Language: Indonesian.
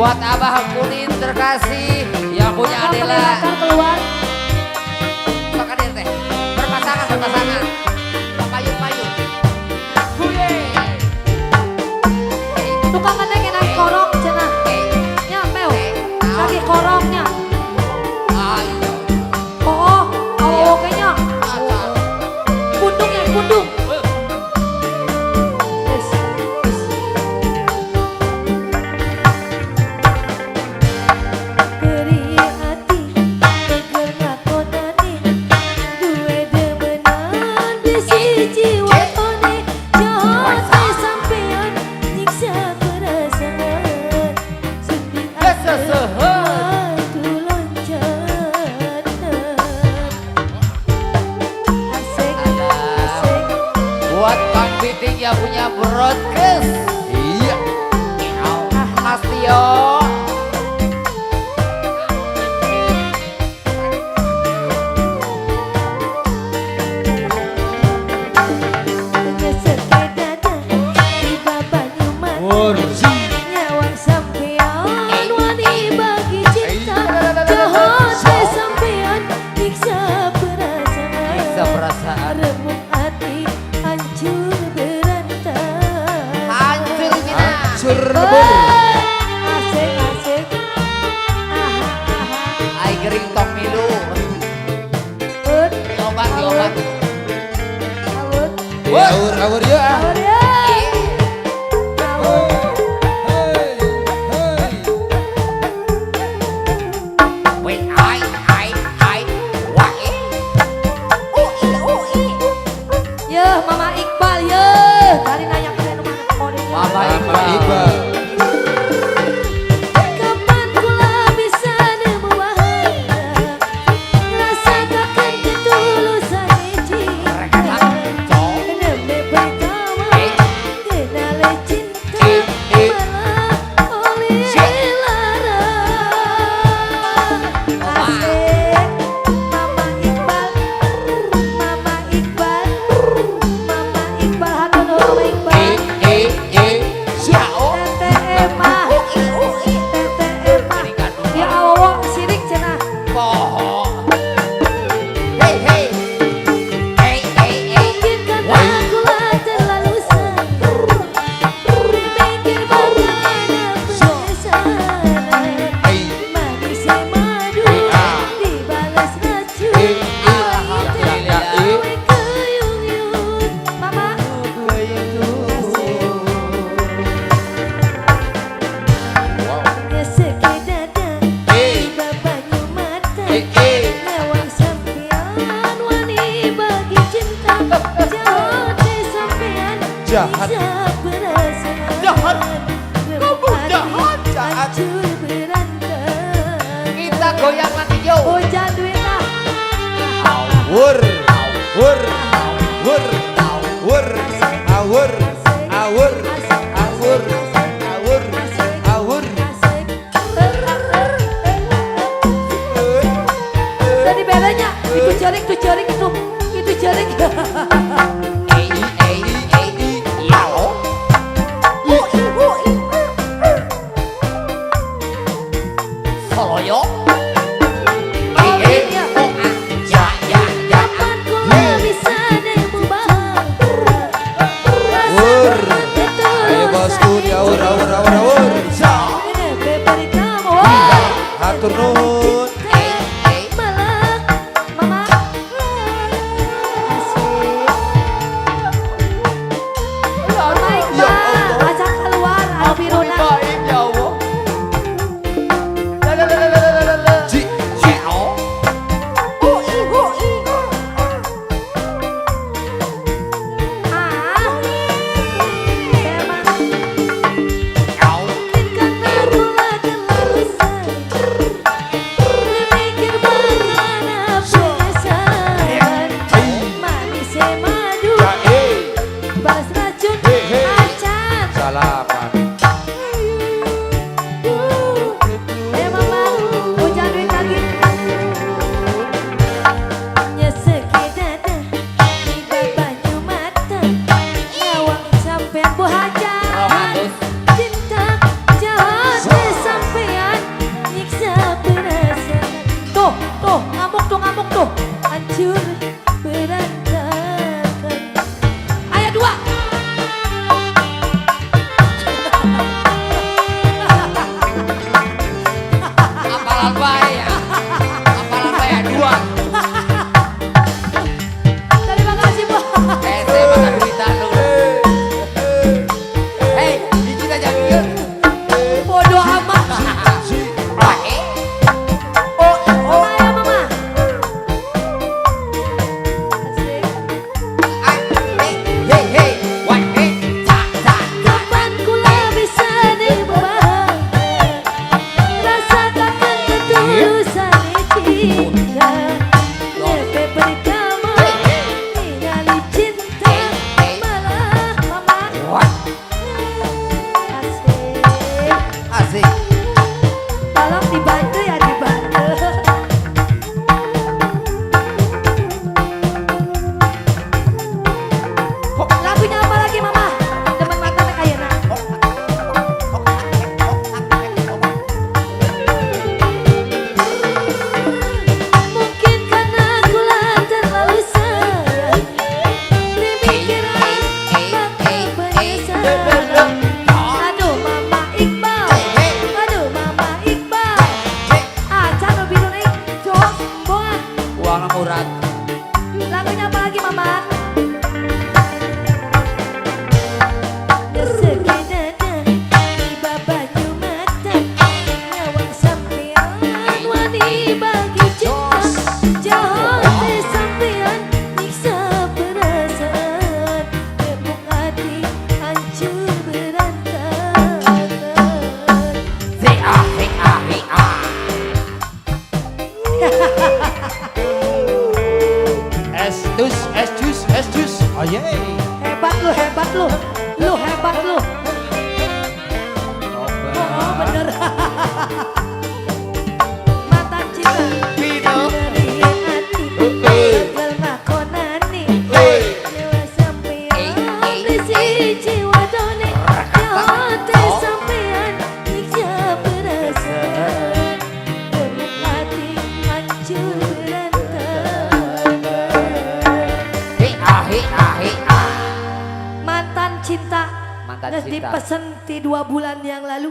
Buat Abah Kunin terkasih yang punya Adela. Keluar. Makan dia teh. Berpasangan. Payung. Tukang kadang enak korok cenah. Nya meu. Lagi koroknya. Oh, kayaknya. Kundung. Buat Bang Biting yang punya broadcast. Iya. Mas Tio. Ai gering tong milu. Diobat. Awur ya. Mama Iqbal tadi nanya ke Mama Iqbal. Kapan pula bisa nemu bahagia, rasakan ketulusan cinta. Neme pertama kenal cinta malah oleh lara. Asik Mama Iqbal, hatur Mama Iqbal. Ya Allah, sirik cenah. Mungkin aku lah terlalu sayang, berpikir bagaimana penyesalan. Manis madu dibalas racun, keyung-yung. Mama, Jahat. Kita goyang nanti yo. Hujan duit lah. Awur. Tadi bedanya itu jaring itu jaring. Soloyo. Kapan kula bisa nemu bahagia, rasakan Ayo bosku di awur. neme pertama. Hatur nuhun. Malah Mama asik. Mama Iqbal, ajak keluar Alviruna. Sampai Yeay. Hebat lu, hebat lu. Lu hebat lu. Oh, bener. Mantan cinta. Vino. Beriin hati. Tegel makonani. Jiwa sampean. Lisi jiwa doni. Ya hati sampean. Ikja perasaan. Dengan hati hancur berantakan. Mantan cinta. Mantan Nges cinta. dipesen ti 2 bulan yang lalu.